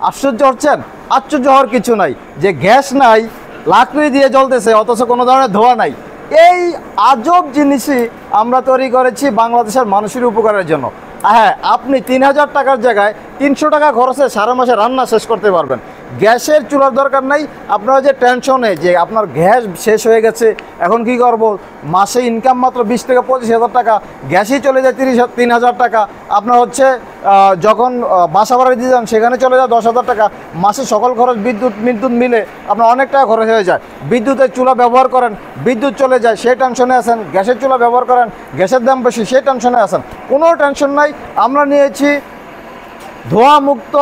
আশ্চর্য হচ্ছেন? আশ্চর্য হওয়ার কিছু নাই যে গ্যাস নাই, লাকড়ি দিয়ে জ্বলতেছে, অথচ কোনো ধরনের ধোঁয়া নাই। এই আজব জিনিসই আমরা তৈরি করেছি বাংলাদেশের মানুষের উপকারের জন্য। হ্যাঁ, আপনি 3000 টাকার জায়গায় 300 টাকা খরচে সারা মাসে রান্না শেষ করতে পারবেন। গ্যাসের চুলার দরকার নাই। আপনারা যে টেনশনে যে আপনার গ্যাস শেষ হয়ে গেছে, এখন কি করব, মাসে ইনকাম মাত্র 20 থেকে 25,000 টাকা, গ্যাসই চলে যায় 3,000 টাকা। আপনার হচ্ছে যখন বাসা ভাড়া দিয়ে যান সেখানে চলে যায় 10,000 টাকা। মাসে সকল খরচ বিদ্যুৎ মিলে আপনার অনেক টাকা খরচ হয়ে যায়। বিদ্যুতের চুলা ব্যবহার করেন, বিদ্যুৎ চলে যায়, সেই টেনশনে আছেন। গ্যাসের চুলা ব্যবহার করেন, গ্যাসের দাম বেশি, সেই টেনশনে আছেন। কোনো টেনশন নাই। আমরা নিয়েছি ধোঁয়া মুক্ত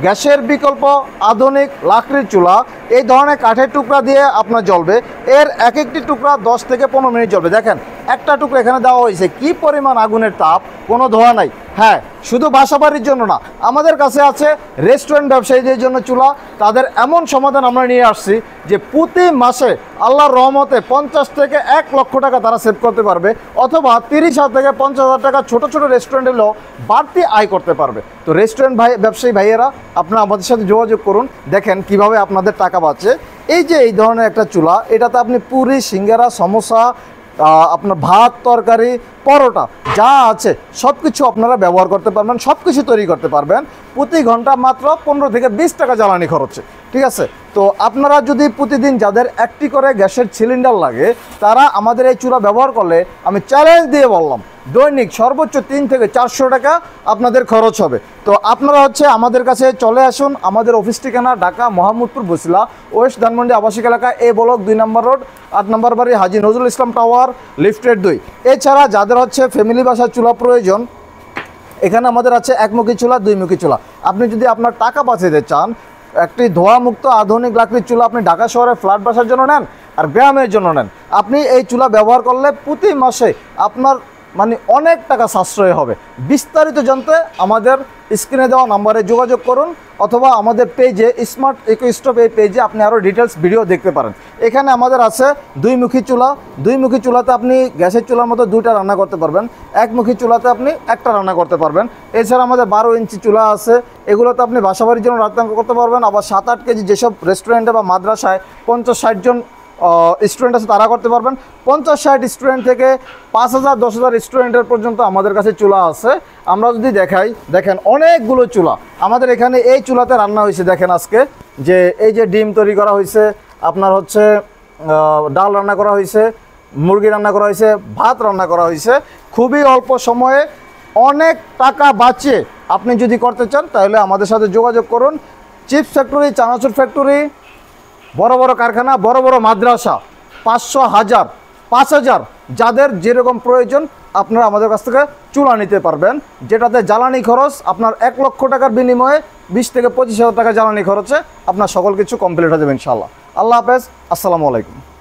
গ্যাসের বিকল্প আধুনিক লাকড়ির চুলা। এই ধরনের কাঠের টুকরা দিয়ে আপনার জ্বলবে। এর এক একটি টুকরা 10 থেকে 15 মিনিট জ্বলবে। দেখেন একটা টুকরা এখানে দেওয়া হয়েছে, কি পরিমাণ আগুনের তাপ, কোনো ধোঁয়া নাই। হ্যাঁ, শুধু বাসা বাড়ির জন্য না, আমাদের কাছে আছে রেস্টুরেন্ট ব্যবসায়ীদের জন্য চুলা। তাদের এমন সমাধান আমরা নিয়ে আসছি যে প্রতি মাসে আল্লাহর রহমতে 50 থেকে 1 লক্ষ টাকা তারা সেভ করতে পারবে, অথবা 30,000 থেকে 50,000 টাকা ছোট ছোট রেস্টুরেন্ট হলেও বাড়তি আয় করতে পারবে। তো রেস্টুরেন্ট ব্যবসায়ী ভাইয়েরা, আপনারা আমাদের সাথে যোগাযোগ করুন, দেখেন কিভাবে আপনাদের টাকা বাঁচে। এই যে এই ধরনের একটা চুলা, এটাতে আপনি পুরি, সিঙ্গারা, সমোসা, আপনার ভাত, তরকারি, পরোটা যা আছে সব কিছু আপনারা ব্যবহার করতে পারবেন, সব কিছু তৈরি করতে পারবেন। প্রতি ঘন্টা মাত্র 15 থেকে 20 টাকা জ্বালানি খরচে, ঠিক আছে? তো আপনারা যদি প্রতিদিন যাদের একটি করে গ্যাসের সিলিন্ডার লাগে, তারা আমাদের এই চুলা ব্যবহার করলে আমি চ্যালেঞ্জ দিয়ে বললাম দৈনিক সর্বোচ্চ 3 থেকে 400 টাকা আপনাদের খরচ হবে। তো আপনারা হচ্ছে আমাদের কাছে চলে আসুন। আমাদের অফিস ঠিকানা ঢাকা মোহাম্মদপুর বসিলা ওয়েস্ট ধানমন্ডি আবাসিক এলাকা, এ ব্লক 2 নম্বর রোড, 8 নম্বর বাড়ি, হাজী নজরুল ইসলাম টাওয়ার, লিফটেড 2। এছাড়া যাদের হচ্ছে ফ্যামিলি বাসার চুলা প্রয়োজন, এখানে আমাদের আছে একমুখী চুলা, 2মুখী চুলা। আপনি যদি আপনার টাকা বাঁচাতে চান, একটি ধোঁয়ামুক্ত আধুনিক লাকড়ির চুলা আপনি ঢাকা শহরে ফ্ল্যাট বাসার জন্য নেন আর গ্রামের জন্য নেন, আপনি এই চুলা ব্যবহার করলে প্রতি মাসে আপনার মানে অনেক টাকা সাশ্রয় হবে। বিস্তারিত জানতে আমাদের স্ক্রিনে দেওয়া নাম্বারে যোগাযোগ করুন, অথবা আমাদের পেজে স্মার্ট ইকো স্টোভ, এই পেজে আপনি আরও ডিটেলস ভিডিও দেখতে পারেন। এখানে আমাদের আছে 2মুখী চুলা। 2মুখী চুলাতে আপনি গ্যাসের চুলার মতো 2টা রান্না করতে পারবেন, একমুখী চুলাতে আপনি একটা রান্না করতে পারবেন। এছাড়া আমাদের 12 ইঞ্চি চুলা আছে, এগুলোতে আপনি বাসাবাড়ির জন্য রান্না করতে পারবেন। আবার 7-8 কেজি যেসব রেস্টুরেন্টে বা মাদ্রাসায় 50-60 জন স্টুডেন্ট আছে তারা করতে পারবেন। 50-60 স্টুডেন্ট থেকে 5,000-10,000 স্টুডেন্টের পর্যন্ত আমাদের কাছে চুলা আছে। আমরা যদি দেখাই, দেখেন অনেকগুলো চুলা আমাদের এখানে। এই চুলাতে রান্না হয়েছে, দেখেন আজকে যে এই যে ডিম তৈরি করা হয়েছে, আপনার হচ্ছে ডাল রান্না করা হয়েছে, মুরগি রান্না করা হয়েছে, ভাত রান্না করা হয়েছে। খুবই অল্প সময়ে অনেক টাকা বাঁচিয়ে আপনি যদি করতে চান তাহলে আমাদের সাথে যোগাযোগ করুন। চিপস ফ্যাক্টরি, চানাচুর ফ্যাক্টরি, বড় বড় কারখানা, বড় বড় মাদ্রাসা, 500, 1000, 5000 যাদের যেরকম প্রয়োজন আপনারা আমাদের কাছ থেকে চুলা নিতে পারবেন, যেটাতে জ্বালানি খরচ আপনার 1 লক্ষ টাকার বিনিময়ে 20 থেকে 25,000 টাকা জ্বালানি খরচে আপনার সকল কিছু কমপ্লিট হয়ে যাবে ইনশাআল্লাহ। আল্লাহ হাফেজ, আসসালামু আলাইকুম।